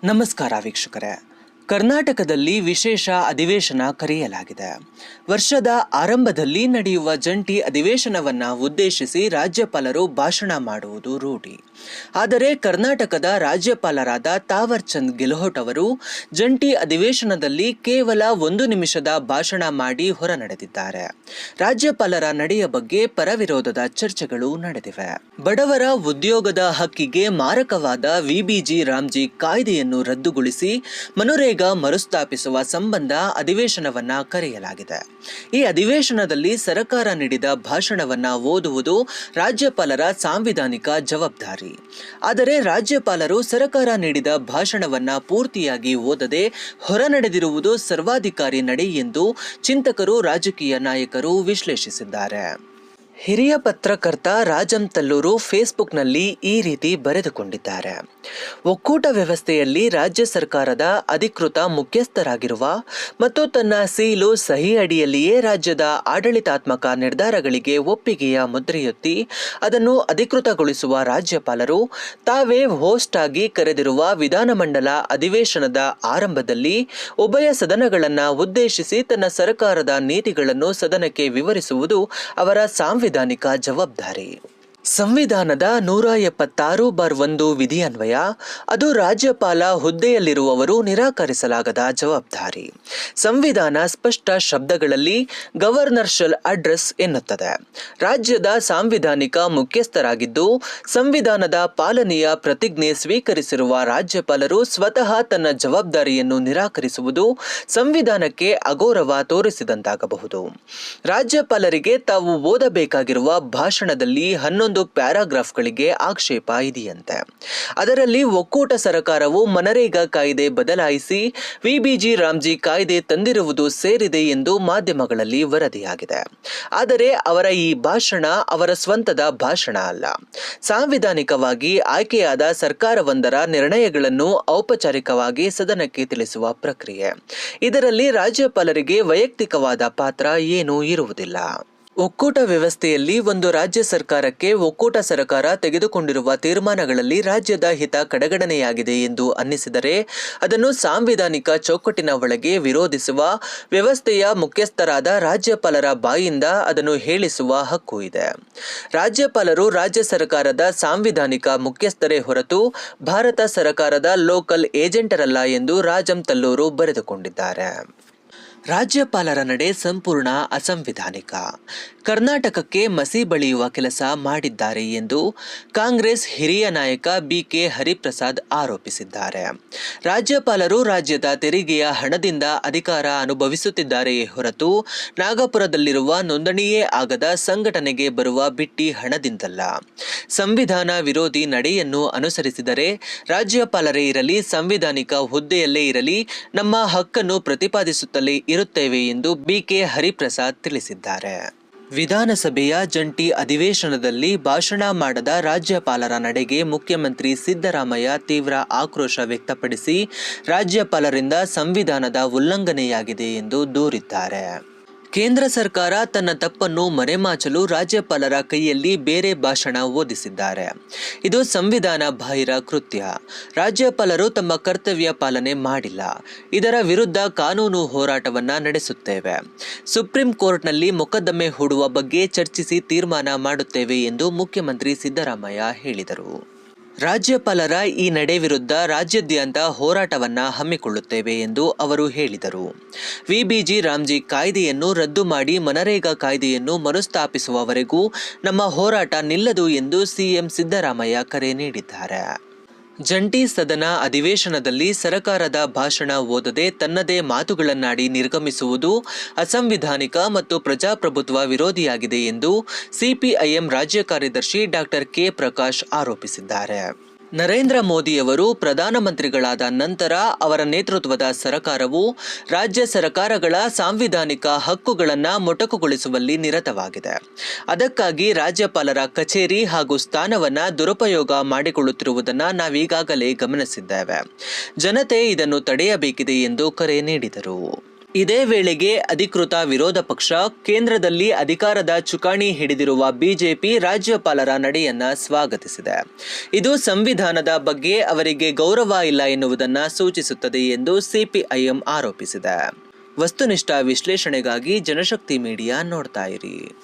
ನಮಸ್ಕಾರ ವೀಕ್ಷಕರೇ. ಕರ್ನಾಟಕದಲ್ಲಿ ವಿಶೇಷ ಅಧಿವೇಶನ ಕರೆಯಲಾಗಿದೆ. ವರ್ಷದ ಆರಂಭದಲ್ಲಿ ನಡೆಯುವ ಜಂಟಿ ಅಧಿವೇಶನವನ್ನು ಉದ್ದೇಶಿಸಿ ರಾಜ್ಯಪಾಲರು ಭಾಷಣ ಮಾಡುವುದು ರೂಢಿ. ಆದರೆ ಕರ್ನಾಟಕದ ರಾಜ್ಯಪಾಲರಾದ ತಾವರ್ ಚಂದ್ ಗೆಹ್ಲೋಟ್ ಅವರು ಜಂಟಿ ಅಧಿವೇಶನದಲ್ಲಿ ಕೇವಲ 1 ನಿಮಿಷದ ಭಾಷಣ ಮಾಡಿ ಹೊರನಡೆದಿದ್ದಾರೆ. ರಾಜ್ಯಪಾಲರ ನಡೆಯ ಬಗ್ಗೆ ಪರವಿರೋಧದ ಚರ್ಚೆಗಳು ನಡೆದಿವೆ. ಬಡವರ ಉದ್ಯೋಗದ ಹಕ್ಕಿಗೆ ಮಾರಕವಾದ ವಿಬಿಜಿ ರಾಮ್ಜಿ ಕಾಯ್ದೆಯನ್ನು ರದ್ದುಗೊಳಿಸಿ ಮನರೇಗಾ ಮರುಸ್ಥಾಪಿಸುವ ಸಂಬಂಧ ಅಧಿವೇಶನವನ್ನ ಕರೆಯಲಾಗಿದೆ. ಈ ಅಧಿವೇಶನದಲ್ಲಿ ಸರ್ಕಾರ ನೀಡಿದ ಭಾಷಣವನ್ನ ಓದುವುದು ರಾಜ್ಯಪಾಲರ ಸಾಂವಿಧಾನಿಕ ಜವಾಬ್ದಾರಿ. ಆದರೆ ರಾಜ್ಯಪಾಲರು ಸರ್ಕಾರ ನೀಡಿದ ಭಾಷಣವನ್ನ ಪೂರ್ತಿಯಾಗಿ ಓದದೆ ಹೊರನಡೆದಿರುವುದು ಸರ್ವಾಧಿಕಾರಿ ನಡೆ ಎಂದು ಚಿಂತಕರು, ರಾಜಕೀಯ ನಾಯಕರು ವಿಶ್ಲೇಷಿಸಿದ್ದಾರೆ. ಹಿರಿಯ ಪತ್ರಕರ್ತ ರಾಜಂ ತಲ್ಲೂರು ಫೇಸ್ಬುಕ್ನಲ್ಲಿ ಈ ರೀತಿ ಬರೆದುಕೊಂಡಿದ್ದಾರೆ. ಒಕ್ಕೂಟ ವ್ಯವಸ್ಥೆಯಲ್ಲಿ ರಾಜ್ಯ ಸರ್ಕಾರದ ಅಧಿಕೃತ ಮುಖ್ಯಸ್ಥರಾಗಿರುವ ಮತ್ತು ತನ್ನ ಸೀಲು ಸಹಿ ಅಡಿಯಲ್ಲಿಯೇ ರಾಜ್ಯದ ಆಡಳಿತಾತ್ಮಕ ನಿರ್ಧಾರಗಳಿಗೆ ಒಪ್ಪಿಗೆಯ ಮುದ್ರೆಯೊತ್ತಿ ಅದನ್ನು ಅಧಿಕೃತಗೊಳಿಸುವ ರಾಜ್ಯಪಾಲರು ತಾವೇ ಹೋಸ್ಟ್ ಆಗಿ ಕರೆದಿರುವ ವಿಧಾನಮಂಡಲ ಅಧಿವೇಶನದ ಆರಂಭದಲ್ಲಿ ಉಭಯ ಸದನಗಳನ್ನು ಉದ್ದೇಶಿಸಿ ತನ್ನ ಸರ್ಕಾರದ ನೀತಿಗಳನ್ನು ಸದನಕ್ಕೆ ವಿವರಿಸುವುದು ಅವರ ಸಾಂವಿಧಾನಿಕ ಜವಾಬ್ದಾರಿ. ಸಂವಿಧಾನದ 176(1) ವಿಧಿಯನ್ವಯ ಅದು ರಾಜ್ಯಪಾಲ ಹುದ್ದೆಯಲ್ಲಿರುವವರು ನಿರಾಕರಿಸಲಾಗದ ಜವಾಬ್ದಾರಿ. ಸಂವಿಧಾನ ಸ್ಪಷ್ಟ ಶಬ್ದಗಳಲ್ಲಿ ಗವರ್ನರ್ ಶಲ್ ಅಡ್ರೆಸ್ ಎನ್ನುತ್ತದೆ. ರಾಜ್ಯದ ಸಾಂವಿಧಾನಿಕ ಮುಖ್ಯಸ್ಥರಾಗಿದ್ದು ಸಂವಿಧಾನದ ಪಾಲನೆಯ ಪ್ರತಿಜ್ಞೆ ಸ್ವೀಕರಿಸಿರುವ ರಾಜ್ಯಪಾಲರು ಸ್ವತಃ ತನ್ನ ಜವಾಬ್ದಾರಿಯನ್ನು ನಿರಾಕರಿಸುವುದು ಸಂವಿಧಾನಕ್ಕೆ ಅಗೌರವ ತೋರಿಸಿದಂತಾಗಬಹುದು. ರಾಜ್ಯಪಾಲರಿಗೆ ತಾವು ಓದಬೇಕಾಗಿರುವ ಭಾಷಣದಲ್ಲಿ 11 ಪ್ಯಾರಾಗ್ರಾಫ್ಗಳಿಗೆ ಆಕ್ಷೇಪ ಇದೆಯಂತೆ. ಅದರಲ್ಲಿ ಒಕ್ಕೂಟ ಸರ್ಕಾರವು ಮನರೇಗಾ ಕಾಯ್ದೆ ಬದಲಾಯಿಸಿ ವಿಬಿಜಿ ರಾಮ್ಜಿ ಕಾಯ್ದೆ ತಂದಿರುವುದು ಸೇರಿದೆ ಎಂದು ಮಾಧ್ಯಮಗಳಲ್ಲಿ ವರದಿಯಾಗಿದೆ. ಆದರೆ ಅವರ ಈ ಭಾಷಣ ಅವರ ಸ್ವಂತದ ಭಾಷಣ ಅಲ್ಲ. ಸಾಂವಿಧಾನಿಕವಾಗಿ ಆಯ್ಕೆಯಾದ ಸರ್ಕಾರವೊಂದರ ನಿರ್ಣಯಗಳನ್ನು ಔಪಚಾರಿಕವಾಗಿ ಸದನಕ್ಕೆ ತಿಳಿಸುವ ಪ್ರಕ್ರಿಯೆ. ಇದರಲ್ಲಿ ರಾಜ್ಯಪಾಲರಿಗೆ ವೈಯಕ್ತಿಕವಾದ ಪಾತ್ರ ಏನೂ ಇರುವುದಿಲ್ಲ. ಒಕ್ಕೂಟ ವ್ಯವಸ್ಥೆಯಲ್ಲಿ ಒಂದು ರಾಜ್ಯ ಸರ್ಕಾರಕ್ಕೆ ಒಕ್ಕೂಟ ಸರ್ಕಾರ ತೆಗೆದುಕೊಂಡಿರುವ ತೀರ್ಮಾನಗಳಲ್ಲಿ ರಾಜ್ಯದ ಹಿತ ಕಡೆಗಣನೆಯಾಗಿದೆ ಎಂದು ಅನ್ನಿಸಿದರೆ ಅದನ್ನು ಸಾಂವಿಧಾನಿಕ ಚೌಕಟ್ಟಿನ ಒಳಗೆ ವಿರೋಧಿಸುವ ವ್ಯವಸ್ಥೆಯ ಮುಖ್ಯಸ್ಥರಾದ ರಾಜ್ಯಪಾಲರ ಬಾಯಿಂದ ಅದನ್ನು ಹೇಳಿಸುವ ಹಕ್ಕು ಇದೆ. ರಾಜ್ಯಪಾಲರು ರಾಜ್ಯ ಸರ್ಕಾರದ ಸಾಂವಿಧಾನಿಕ ಮುಖ್ಯಸ್ಥರೇ ಹೊರತು ಭಾರತ ಸರ್ಕಾರದ ಲೋಕಲ್ ಏಜೆಂಟರಲ್ಲ ಎಂದು ರಾಜಂ ತಲ್ಲೂರು ಬರೆದುಕೊಂಡಿದ್ದಾರೆ. ರಾಜ್ಯಪಾಲರ ನಡೆ ಸಂಪೂರ್ಣ ಅಸಂವಿಧಾನಿಕ. ಕರ್ನಾಟಕಕ್ಕೆ ಮಸಿ ಬಳಿಯುವ ಕೆಲಸ ಮಾಡಿದ್ದಾರೆ ಎಂದು ಕಾಂಗ್ರೆಸ್ ಹಿರಿಯ ನಾಯಕ BK ಹರಿಪ್ರಸಾದ್ ಆರೋಪಿಸಿದ್ದಾರೆ. ರಾಜ್ಯಪಾಲರು ರಾಜ್ಯದ ತೆರಿಗೆಯ ಹಣದಿಂದ ಅಧಿಕಾರ ಅನುಭವಿಸುತ್ತಿದ್ದಾರೆಯೇ ಹೊರತು ನಾಗಪುರದಲ್ಲಿರುವ ನೋಂದಣಿಯೇ ಆಗದ ಸಂಘಟನೆಗೆ ಬರುವ ಬಿಟ್ಟಿ ಹಣದಿಂದಲ್ಲ. ಸಂವಿಧಾನ ವಿರೋಧಿ ನಡೆಯನ್ನು ಅನುಸರಿಸಿದರೆ ರಾಜ್ಯಪಾಲರೇ ಇರಲಿ, ಸಂವಿಧಾನಿಕ ಹುದ್ದೆಯಲ್ಲೇ ಇರಲಿ, ನಮ್ಮ ಹಕ್ಕನ್ನು ಪ್ರತಿಪಾದಿಸುತ್ತಲೇ ಇರುತ್ತೇವೆ ಎಂದು BK ಹರಿಪ್ರಸಾದ್ ತಿಳಿಸಿದ್ದಾರೆ. ವಿಧಾನಸಭೆಯ ಜಂಟಿ ಅಧಿವೇಶನದಲ್ಲಿ ಭಾಷಣ ಮಾಡದ ರಾಜ್ಯಪಾಲರ ನಡೆಗೆ ಮುಖ್ಯಮಂತ್ರಿ ಸಿದ್ದರಾಮಯ್ಯ ತೀವ್ರ ಆಕ್ರೋಶ ವ್ಯಕ್ತಪಡಿಸಿ ರಾಜ್ಯಪಾಲರಿಂದ ಸಂವಿಧಾನದ ಉಲ್ಲಂಘನೆಯಾಗಿದೆ ಎಂದು ದೂರಿದ್ದಾರೆ. ಕೇಂದ್ರ ಸರ್ಕಾರ ತನ್ನ ತಪ್ಪನ್ನು ಮರೆಮಾಚಲು ರಾಜ್ಯಪಾಲರ ಕೈಯಲ್ಲಿ ಬೇರೆ ಭಾಷಣ ಓದಿಸಿದ್ದಾರೆ. ಇದು ಸಂವಿಧಾನ ಬಾಹಿರ ಕೃತ್ಯ. ರಾಜ್ಯಪಾಲರು ತಮ್ಮ ಕರ್ತವ್ಯ ಪಾಲನೆ ಮಾಡಿಲ್ಲ. ಇದರ ವಿರುದ್ಧ ಕಾನೂನು ಹೋರಾಟವನ್ನ ನಡೆಸುತ್ತೇವೆ. ಸುಪ್ರೀಂ ಕೋರ್ಟ್ನಲ್ಲಿ ಮೊಕದ್ದಮೆ ಹೂಡುವ ಬಗ್ಗೆ ಚರ್ಚಿಸಿ ತೀರ್ಮಾನ ಮಾಡುತ್ತೇವೆ ಎಂದು ಮುಖ್ಯಮಂತ್ರಿ ಸಿದ್ದರಾಮಯ್ಯ ಹೇಳಿದರು. ರಾಜ್ಯಪಾಲರ ಈ ನಡೆ ವಿರುದ್ಧ ರಾಜ್ಯಾದ್ಯಂತ ಹೋರಾಟವನ್ನ ಹಮ್ಮಿಕೊಳ್ಳುತ್ತೇವೆ ಎಂದು ಅವರು ಹೇಳಿದರು. ವಿಬಿಜಿ ರಾಮ್ಜಿ ಕಾಯ್ದೆಯನ್ನು ರದ್ದು ಮಾಡಿ ಮನರೇಗಾ ಕಾಯ್ದೆಯನ್ನು ಮರುಸ್ಥಾಪಿಸುವವರೆಗೂ ನಮ್ಮ ಹೋರಾಟ ನಿಲ್ಲದು ಎಂದು ಸಿಎಂ ಸಿದ್ದರಾಮಯ್ಯ ಕರೆ ನೀಡಿದ್ದಾರೆ. ಜಂಟಿ ಸದನ ಅಧಿವೇಶನದಲ್ಲಿ ಸರ್ಕಾರದ ಭಾಷಣ ಓದದೆ ತನ್ನದೇ ಮಾತುಗಳನ್ನಾಡಿ ನಿರ್ಗಮಿಸುವುದು ಅಸಂವಿಧಾನಿಕ ಮತ್ತು ಪ್ರಜಾಪ್ರಭುತ್ವ ವಿರೋಧಿಯಾಗಿದೆ ಎಂದು ಸಿಪಿಐಎಂ ರಾಜ್ಯ ಕಾರ್ಯದರ್ಶಿ ಡಾಕ್ಟರ್ ಕೆ ಪ್ರಕಾಶ್ ಆರೋಪಿಸಿದ್ದಾರೆ. ನರೇಂದ್ರ ಮೋದಿಯವರು ಪ್ರಧಾನಮಂತ್ರಿಗಳಾದ ನಂತರ ಅವರ ನೇತೃತ್ವದ ಸರ್ಕಾರವು ರಾಜ್ಯ ಸರ್ಕಾರಗಳ ಸಾಂವಿಧಾನಿಕ ಹಕ್ಕುಗಳನ್ನು ಮೊಟಕುಗೊಳಿಸುವಲ್ಲಿ ನಿರತವಾಗಿದೆ. ಅದಕ್ಕಾಗಿ ರಾಜ್ಯಪಾಲರ ಕಚೇರಿ ಹಾಗೂ ಸ್ಥಾನವನ್ನು ದುರುಪಯೋಗ ಮಾಡಿಕೊಳ್ಳುತ್ತಿರುವುದನ್ನು ನಾವೀಗಾಗಲೇ ಗಮನಿಸಿದ್ದೇವೆ. ಜನತೆ ಇದನ್ನು ತಡೆಯಬೇಕಿದೆ ಎಂದು ಕರೆ ನೀಡಿದರು. ಇದೇ ವೇಳೆಗೆ ಅಧಿಕೃತ ವಿರೋಧ ಪಕ್ಷ ಕೇಂದ್ರದಲ್ಲಿ ಅಧಿಕಾರದ ಚುಕ್ಕಾಣಿ ಹಿಡಿದಿರುವ ಬಿಜೆಪಿ ರಾಜ್ಯಪಾಲರ ನಡೆಯನ್ನ ಸ್ವಾಗತಿಸಿದೆ. ಇದು ಸಂವಿಧಾನದ ಬಗ್ಗೆ ಅವರಿಗೆ ಗೌರವ ಇಲ್ಲ ಎನ್ನುವುದನ್ನು ಸೂಚಿಸುತ್ತದೆ ಎಂದು ಸಿಪಿಐಎಂ ಆರೋಪಿಸಿದೆ. ವಸ್ತುನಿಷ್ಠ ವಿಶ್ಲೇಷಣೆಗಾಗಿ ಜನಶಕ್ತಿ ಮೀಡಿಯಾ ನೋಡ್ತಾ ಇರಿ.